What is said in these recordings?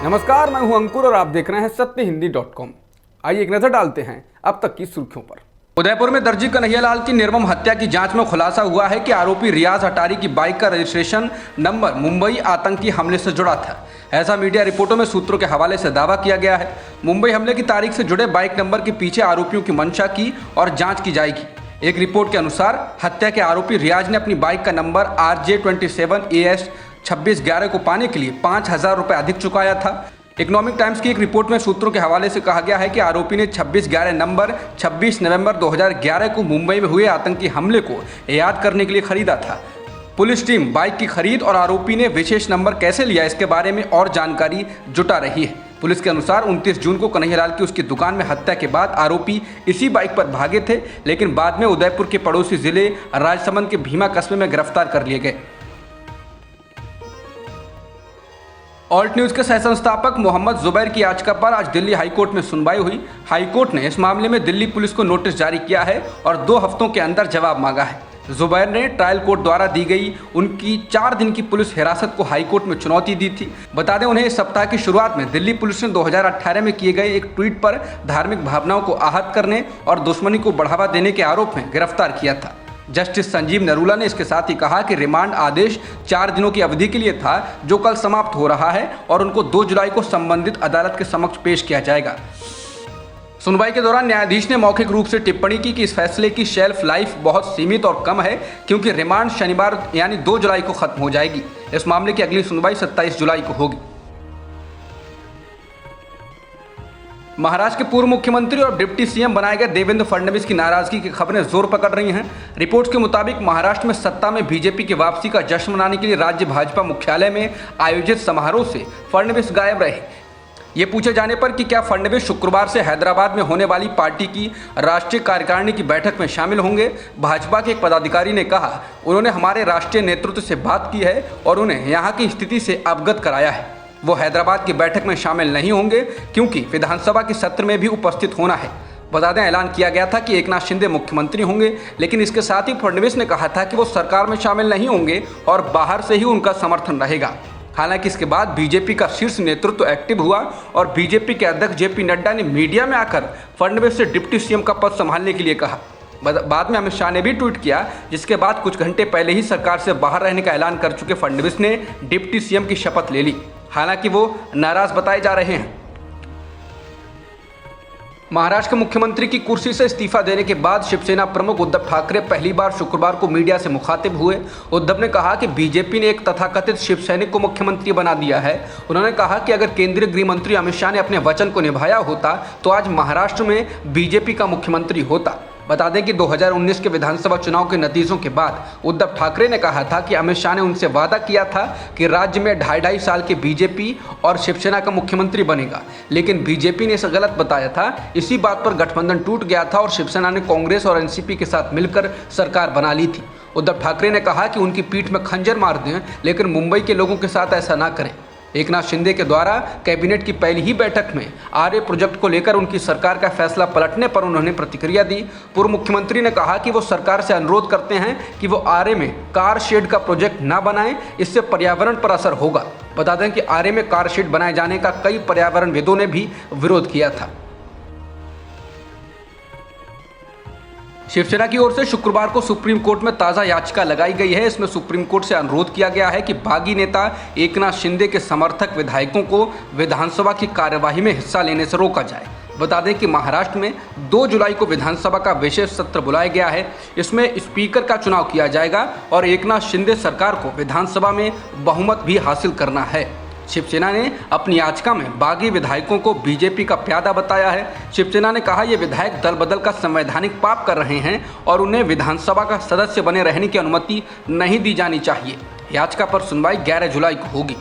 नमस्कार, मैं हूं अंकुर और आप देख रहे हैं सत्यहिंदी.com। आइए एक नजर डालते हैं अब तक की सुर्खियों पर। उदयपुर में दर्जी कन्हैयालाल की निर्मम हत्या की जांच में खुलासा हुआ है कि आरोपी रियाज अटारी की बाइक का रजिस्ट्रेशन नंबर मुंबई आतंकी हमले से जुड़ा था। ऐसा मीडिया रिपोर्टों में सूत्रों के हवाले से दावा किया गया है। मुंबई हमले की तारीख से जुड़े बाइक नंबर के पीछे आरोपियों की मंशा की और जाँच की जाएगी। एक रिपोर्ट के अनुसार हत्या के आरोपी रियाज ने अपनी बाइक का नंबर RJ27AS 2611 को पाने के लिए 5,000 रुपये अधिक चुकाया था। इकोनॉमिक टाइम्स की एक रिपोर्ट में सूत्रों के हवाले से कहा गया है कि आरोपी ने 2611 नंबर 26 नवंबर 2011 को मुंबई में हुए आतंकी हमले को याद करने के लिए खरीदा था। पुलिस टीम बाइक की खरीद और आरोपी ने विशेष नंबर कैसे लिया इसके बारे में और जानकारी जुटा रही है। पुलिस के अनुसार 29 जून को कन्हैयालाल की उसकी दुकान में हत्या के बाद आरोपी इसी बाइक पर भागे थे, लेकिन बाद में उदयपुर के पड़ोसी जिले राजसमंद के भीमा कस्बे में गिरफ्तार कर लिए गए। ऑल्ट न्यूज के सह संस्थापक मोहम्मद जुबैर की याचिका पर आज दिल्ली हाईकोर्ट में सुनवाई हुई। हाईकोर्ट ने इस मामले में दिल्ली पुलिस को नोटिस जारी किया है और 2 हफ्तों के अंदर जवाब मांगा है। जुबैर ने ट्रायल कोर्ट द्वारा दी गई उनकी 4 दिन की पुलिस हिरासत को हाईकोर्ट में चुनौती दी थी। बता दें, उन्हें इस सप्ताह की शुरुआत में दिल्ली पुलिस ने 2018 में किए गए एक ट्वीट पर धार्मिक भावनाओं को आहत करने और दुश्मनी को बढ़ावा देने के आरोप में गिरफ्तार किया था। जस्टिस संजीव नरूला ने इसके साथ ही कहा कि रिमांड आदेश 4 दिनों की अवधि के लिए था, जो कल समाप्त हो रहा है और उनको 2 जुलाई को संबंधित अदालत के समक्ष पेश किया जाएगा। सुनवाई के दौरान न्यायाधीश ने मौखिक रूप से टिप्पणी की कि इस फैसले की शेल्फ लाइफ बहुत सीमित और कम है, क्योंकि रिमांड शनिवार यानी 2 जुलाई को खत्म हो जाएगी। इस मामले की अगली सुनवाई 27 जुलाई को होगी। महाराष्ट्र के पूर्व मुख्यमंत्री और डिप्टी सीएम बनाए गए देवेंद्र फडणवीस की नाराजगी की खबरें जोर पकड़ रही हैं। रिपोर्ट्स के मुताबिक महाराष्ट्र में सत्ता में बीजेपी की वापसी का जश्न मनाने के लिए राज्य भाजपा मुख्यालय में आयोजित समारोह से फडणवीस गायब रहे। ये पूछे जाने पर कि क्या फडणवीस शुक्रवार से हैदराबाद में होने वाली पार्टी की राष्ट्रीय कार्यकारिणी की बैठक में शामिल होंगे, भाजपा के एक पदाधिकारी ने कहा, उन्होंने हमारे राष्ट्रीय नेतृत्व से बात की है और उन्हें यहाँ की स्थिति से अवगत कराया है। वो हैदराबाद की बैठक में शामिल नहीं होंगे क्योंकि विधानसभा के सत्र में भी उपस्थित होना है। बता दें, ऐलान किया गया था कि एकनाथ शिंदे मुख्यमंत्री होंगे, लेकिन इसके साथ ही फडणवीस ने कहा था कि वो सरकार में शामिल नहीं होंगे और बाहर से ही उनका समर्थन रहेगा। हालांकि इसके बाद बीजेपी का शीर्ष नेतृत्व एक्टिव हुआ और बीजेपी के अध्यक्ष जेपी नड्डा ने मीडिया में आकर फडणवीस से डिप्टी सीएम का पद संभालने के लिए कहा। बाद में अमित शाह ने भी ट्वीट किया, जिसके बाद कुछ घंटे पहले ही सरकार से बाहर रहने का ऐलान कर चुके फडणवीस ने डिप्टी सीएम की शपथ ले ली। हालांकि वो नाराज बताए जा रहे हैं। महाराष्ट्र के मुख्यमंत्री की कुर्सी से इस्तीफा देने के बाद शिवसेना प्रमुख उद्धव ठाकरे पहली बार शुक्रवार को मीडिया से मुखातिब हुए। उद्धव ने कहा कि बीजेपी ने एक तथाकथित शिवसैनिक को मुख्यमंत्री बना दिया है। उन्होंने कहा कि अगर केंद्रीय गृह मंत्री अमित शाह ने अपने वचन को निभाया होता तो आज महाराष्ट्र में बीजेपी का मुख्यमंत्री होता। बता दें कि 2019 के विधानसभा चुनाव के नतीजों के बाद उद्धव ठाकरे ने कहा था कि अमित शाह ने उनसे वादा किया था कि राज्य में 2.5 साल के बीजेपी और शिवसेना का मुख्यमंत्री बनेगा, लेकिन बीजेपी ने इसे गलत बताया था। इसी बात पर गठबंधन टूट गया था और शिवसेना ने कांग्रेस और एनसीपी के साथ मिलकर सरकार बना ली थी। उद्धव ठाकरे ने कहा कि उनकी पीठ में खंजर मार दें, लेकिन मुंबई के लोगों के साथ ऐसा ना करें। एकनाथ शिंदे के द्वारा कैबिनेट की पहली ही बैठक में आर्य प्रोजेक्ट को लेकर उनकी सरकार का फैसला पलटने पर उन्होंने प्रतिक्रिया दी। पूर्व मुख्यमंत्री ने कहा कि वो सरकार से अनुरोध करते हैं कि वो आर्य में कार शेड का प्रोजेक्ट ना बनाएं, इससे पर्यावरण पर असर होगा। बता दें कि आर्य में कार शेड बनाए जाने का कई पर्यावरणविदों ने भी विरोध किया था। शिवसेना की ओर से शुक्रवार को सुप्रीम कोर्ट में ताज़ा याचिका लगाई गई है। इसमें सुप्रीम कोर्ट से अनुरोध किया गया है कि बागी नेता एकनाथ शिंदे के समर्थक विधायकों को विधानसभा की कार्यवाही में हिस्सा लेने से रोका जाए। बता दें कि महाराष्ट्र में 2 जुलाई को विधानसभा का विशेष सत्र बुलाया गया है। इसमें स्पीकर का चुनाव किया जाएगा और एकनाथ शिंदे सरकार को विधानसभा में बहुमत भी हासिल करना है। शिवसेना ने अपनी याचिका में बागी विधायकों को बीजेपी का प्यादा बताया है। शिवसेना ने कहा ये विधायक दल बदल का संवैधानिक पाप कर रहे हैं और उन्हें विधानसभा का सदस्य बने रहने की अनुमति नहीं दी जानी चाहिए। याचिका पर सुनवाई 11 जुलाई को होगी।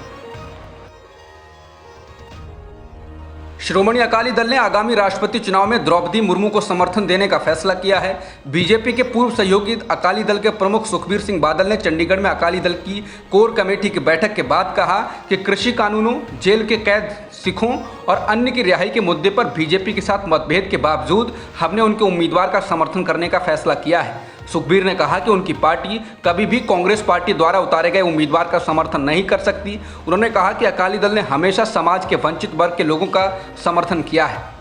श्रोमणी अकाली दल ने आगामी राष्ट्रपति चुनाव में द्रौपदी मुर्मू को समर्थन देने का फैसला किया है। बीजेपी के पूर्व सहयोगी अकाली दल के प्रमुख सुखबीर सिंह बादल ने चंडीगढ़ में अकाली दल की कोर कमेटी की बैठक के बाद कहा कि कृषि कानूनों, जेल के कैद सिखों और अन्य की रिहाई के मुद्दे पर बीजेपी के साथ मतभेद के बावजूद हमने उनके उम्मीदवार का समर्थन करने का फैसला किया है। सुखबीर ने कहा कि उनकी पार्टी कभी भी कांग्रेस पार्टी द्वारा उतारे गए उम्मीदवार का समर्थन नहीं कर सकती। उन्होंने कहा कि अकाली दल ने हमेशा समाज के वंचित वर्ग के लोगों का समर्थन किया है।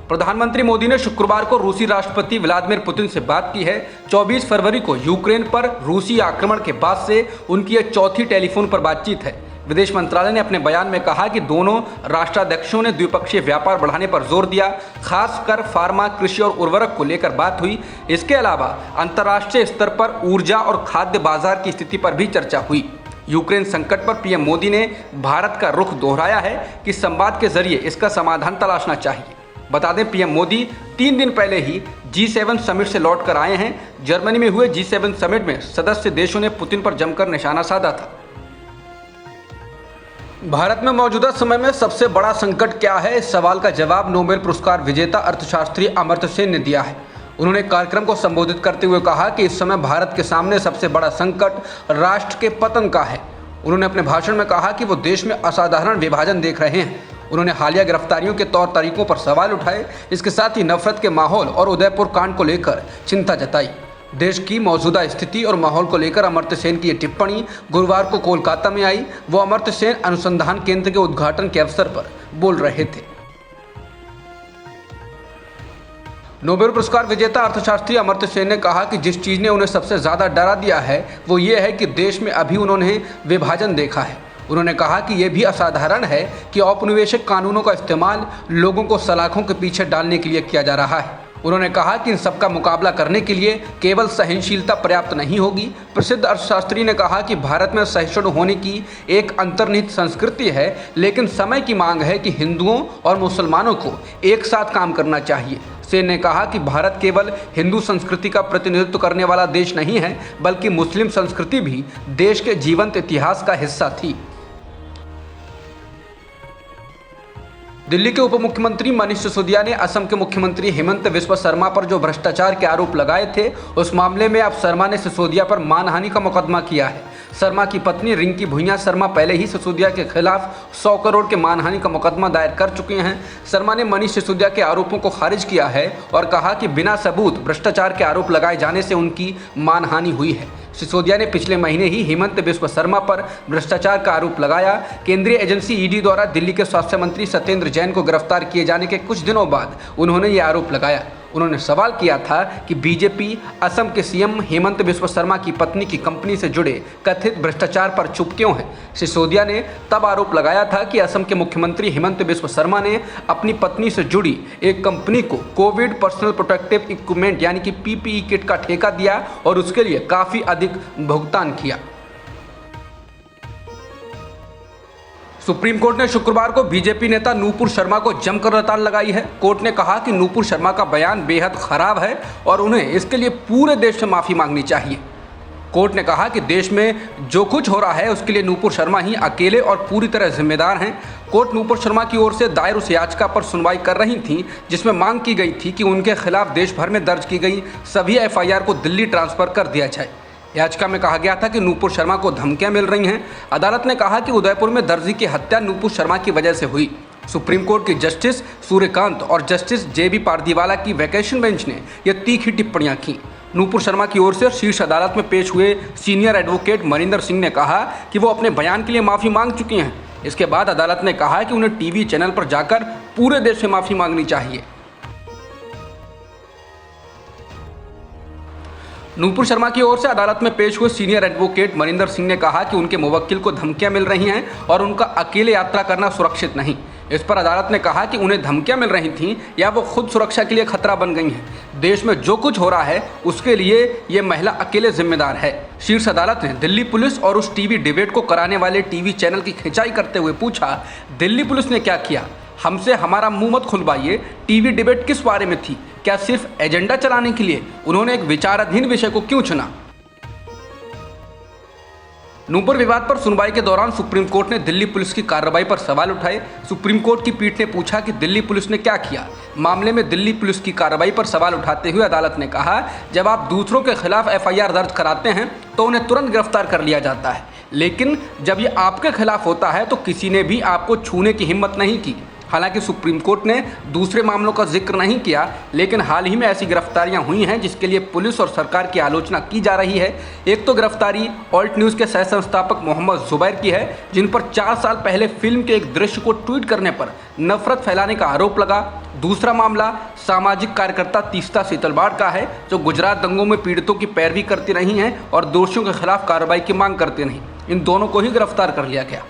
प्रधानमंत्री मोदी ने शुक्रवार को रूसी राष्ट्रपति व्लादिमीर पुतिन से बात की है। 24 फरवरी को यूक्रेन पर रूसी आक्रमण के बाद से उनकी यह चौथी टेलीफोन पर बातचीत है। विदेश मंत्रालय ने अपने बयान में कहा कि दोनों राष्ट्राध्यक्षों ने द्विपक्षीय व्यापार बढ़ाने पर जोर दिया, खासकर फार्मा, कृषि और उर्वरक को लेकर बात हुई। इसके अलावा अंतर्राष्ट्रीय स्तर पर ऊर्जा और खाद्य बाजार की स्थिति पर भी चर्चा हुई। यूक्रेन संकट पर पीएम मोदी ने भारत का रुख दोहराया है कि संवाद के जरिए इसका समाधान तलाशना चाहिए। बता दें, पीएम मोदी 3 दिन पहले ही G7 समिट से लौट कर आए हैं। जर्मनी में हुए G7 समिट में सदस्य देशों ने पुतिन पर जमकर निशाना साधा था। भारत में मौजूदा समय में सबसे बड़ा संकट क्या है, इस सवाल का जवाब नोबेल पुरस्कार विजेता अर्थशास्त्री अमर्त्य सेन ने दिया है। उन्होंने कार्यक्रम को संबोधित करते हुए कहा कि इस समय भारत के सामने सबसे बड़ा संकट राष्ट्र के पतन का है। उन्होंने अपने भाषण में कहा कि वो देश में असाधारण विभाजन देख रहे हैं। उन्होंने हालिया गिरफ्तारियों के तौर तरीकों पर सवाल उठाए। इसके साथ ही नफरत के माहौल और उदयपुर कांड को लेकर चिंता जताई। देश की मौजूदा स्थिति और माहौल को लेकर अमर्त्य सेन की ये टिप्पणी गुरुवार को कोलकाता में आई। वो अमर्त्य सेन अनुसंधान केंद्र के उद्घाटन के अवसर पर बोल रहे थे। नोबेल पुरस्कार विजेता अर्थशास्त्री अमर्त्य सेन ने कहा कि जिस चीज़ ने उन्हें सबसे ज़्यादा डरा दिया है वो ये है कि देश में अभी उन्होंने विभाजन देखा है। उन्होंने कहा कि यह भी असाधारण है कि औपनिवेशिक कानूनों का इस्तेमाल लोगों को सलाखों के पीछे डालने के लिए किया जा रहा है। उन्होंने कहा कि इन सबका मुकाबला करने के लिए केवल सहनशीलता पर्याप्त नहीं होगी। प्रसिद्ध अर्थशास्त्री ने कहा कि भारत में सहिष्णु होने की एक अंतर्निहित संस्कृति है, लेकिन समय की मांग है कि हिंदुओं और मुसलमानों को एक साथ काम करना चाहिए। सेन ने कहा कि भारत केवल हिंदू संस्कृति का प्रतिनिधित्व करने वाला देश नहीं है, बल्कि मुस्लिम संस्कृति भी देश के जीवंत इतिहास का हिस्सा थी। दिल्ली के उप मुख्यमंत्री मनीष सिसोदिया ने असम के मुख्यमंत्री हेमंत बिस्वा शर्मा पर जो भ्रष्टाचार के आरोप लगाए थे, उस मामले में अब शर्मा ने सिसोदिया पर मानहानि का मुकदमा किया है। शर्मा की पत्नी रिंकी भुइयां शर्मा पहले ही सिसोदिया के खिलाफ 100 करोड़ के मानहानि का मुकदमा दायर कर चुके हैं। शर्मा ने मनीष सिसोदिया के आरोपों को खारिज किया है और कहा कि बिना सबूत भ्रष्टाचार के आरोप लगाए जाने से उनकी मानहानि हुई है। सिसोदिया ने पिछले महीने ही हेमंत बिस्वा शर्मा पर भ्रष्टाचार का आरोप लगाया। केंद्रीय एजेंसी ईडी द्वारा दिल्ली के स्वास्थ्य मंत्री सत्येंद्र जैन को गिरफ्तार किए जाने के कुछ दिनों बाद उन्होंने ये आरोप लगाया। उन्होंने सवाल किया था कि बीजेपी असम के सीएम हेमंत बिस्वा शर्मा की पत्नी की कंपनी से जुड़े कथित भ्रष्टाचार पर चुप क्यों है। सिसोदिया ने तब आरोप लगाया था कि असम के मुख्यमंत्री हेमंत बिस्वा शर्मा ने अपनी पत्नी से जुड़ी एक कंपनी को कोविड पर्सनल प्रोटेक्टिव इक्विपमेंट यानी कि पीपीई किट का ठेका दिया और उसके लिए काफ़ी अधिक भुगतान किया। सुप्रीम कोर्ट ने शुक्रवार को बीजेपी नेता नूपुर शर्मा को जमकर रताल लगाई है। कोर्ट ने कहा कि नूपुर शर्मा का बयान बेहद खराब है और उन्हें इसके लिए पूरे देश से माफ़ी मांगनी चाहिए। कोर्ट ने कहा कि देश में जो कुछ हो रहा है उसके लिए नूपुर शर्मा ही अकेले और पूरी तरह जिम्मेदार हैं। कोर्ट नूपुर शर्मा की ओर से दायर उस याचिका पर सुनवाई कर रही थी जिसमें मांग की गई थी कि उनके खिलाफ देश भर में दर्ज की गई सभी एफआईआर को दिल्ली ट्रांसफ़र कर दिया जाए। याचिका में कहा गया था कि नूपुर शर्मा को धमकियां मिल रही हैं। अदालत ने कहा कि उदयपुर में दर्जी की हत्या नूपुर शर्मा की वजह से हुई। सुप्रीम कोर्ट के जस्टिस सूर्यकांत और जस्टिस जेबी पारदीवाला की वैकेशन बेंच ने यह तीखी टिप्पणियां की। नूपुर शर्मा की ओर से शीर्ष अदालत में पेश हुए सीनियर एडवोकेट मनिंदर सिंह ने कहा कि वो अपने बयान के लिए माफ़ी मांग चुके हैं। इसके बाद अदालत ने कहा कि उन्हें टीवी चैनल पर जाकर पूरे देश से माफ़ी मांगनी चाहिए। नूपुर शर्मा की ओर से अदालत में पेश हुए सीनियर एडवोकेट मनिंदर सिंह ने कहा कि उनके मुवक्किल को धमकियां मिल रही हैं और उनका अकेले यात्रा करना सुरक्षित नहीं। इस पर अदालत ने कहा कि उन्हें धमकियां मिल रही थीं या वो खुद सुरक्षा के लिए खतरा बन गई हैं। देश में जो कुछ हो रहा है उसके लिए ये महिला अकेले जिम्मेदार है। शीर्ष अदालत ने दिल्ली पुलिस और उस टीवी डिबेट को कराने वाले टीवी चैनल की खिंचाई करते हुए पूछा, दिल्ली पुलिस ने क्या किया? हमसे हमारा मुंह मत खुलवाइए। टीवी डिबेट किस बारे में थी? क्या सिर्फ एजेंडा चलाने के लिए? उन्होंने एक विचाराधीन विषय को क्यों चुना? नूपुर विवाद पर सुनवाई के दौरान सुप्रीम कोर्ट ने दिल्ली पुलिस की कार्रवाई पर सवाल उठाए। सुप्रीम कोर्ट की पीठ ने पूछा कि दिल्ली पुलिस ने क्या किया। मामले में दिल्ली पुलिस की कार्रवाई पर सवाल उठाते हुए अदालत ने कहा, जब आप दूसरों के खिलाफ एफआईआर दर्ज कराते हैं तो उन्हें तुरंत गिरफ्तार कर लिया जाता है, लेकिन जब ये आपके खिलाफ होता है तो किसी ने भी आपको छूने की हिम्मत नहीं की। हालांकि सुप्रीम कोर्ट ने दूसरे मामलों का जिक्र नहीं किया, लेकिन हाल ही में ऐसी गिरफ्तारियां हुई हैं जिसके लिए पुलिस और सरकार की आलोचना की जा रही है। एक तो गिरफ्तारी ऑल्ट न्यूज़ के सह संस्थापक मोहम्मद जुबैर की है, जिन पर 4 साल पहले फिल्म के एक दृश्य को ट्वीट करने पर नफरत फैलाने का आरोप लगा। दूसरा मामला सामाजिक कार्यकर्ता तीस्ता सीतलवाड़ का है, जो गुजरात दंगों में पीड़ितों की पैरवी करती रही हैं और दोषियों के खिलाफ कार्रवाई की मांग करती रहीं। इन दोनों को ही गिरफ्तार कर लिया गया।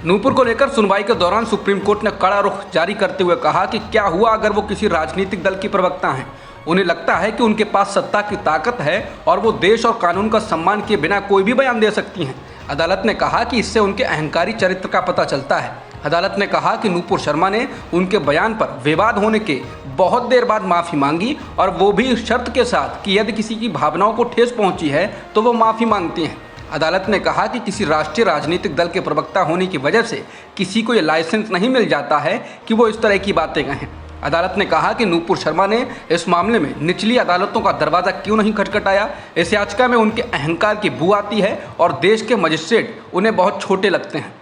नूपुर को लेकर सुनवाई के दौरान सुप्रीम कोर्ट ने कड़ा रुख जारी करते हुए कहा कि क्या हुआ अगर वो किसी राजनीतिक दल की प्रवक्ता हैं। उन्हें लगता है कि उनके पास सत्ता की ताकत है और वो देश और कानून का सम्मान किए बिना कोई भी बयान दे सकती हैं। अदालत ने कहा कि इससे उनके अहंकारी चरित्र का पता चलता है। अदालत ने कहा कि नूपुर शर्मा ने उनके बयान पर विवाद होने के बहुत देर बाद माफ़ी मांगी, और वो भी इस शर्त के साथ कि यदि किसी की भावनाओं को ठेस पहुंची है तो वो माफ़ी मांगती हैं। अदालत ने कहा कि किसी राष्ट्रीय राजनीतिक दल के प्रवक्ता होने की वजह से किसी को ये लाइसेंस नहीं मिल जाता है कि वो इस तरह की बातें कहें। अदालत ने कहा कि नूपुर शर्मा ने इस मामले में निचली अदालतों का दरवाज़ा क्यों नहीं खटखटाया। इस याचिका में उनके अहंकार की बू आती है और देश के मजिस्ट्रेट उन्हें बहुत छोटे लगते हैं।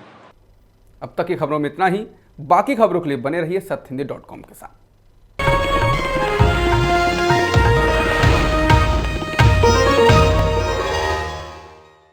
अब तक की खबरों में इतना ही। बाकी खबरों के लिए बने रहिए सत्यहिंदी.com के साथ।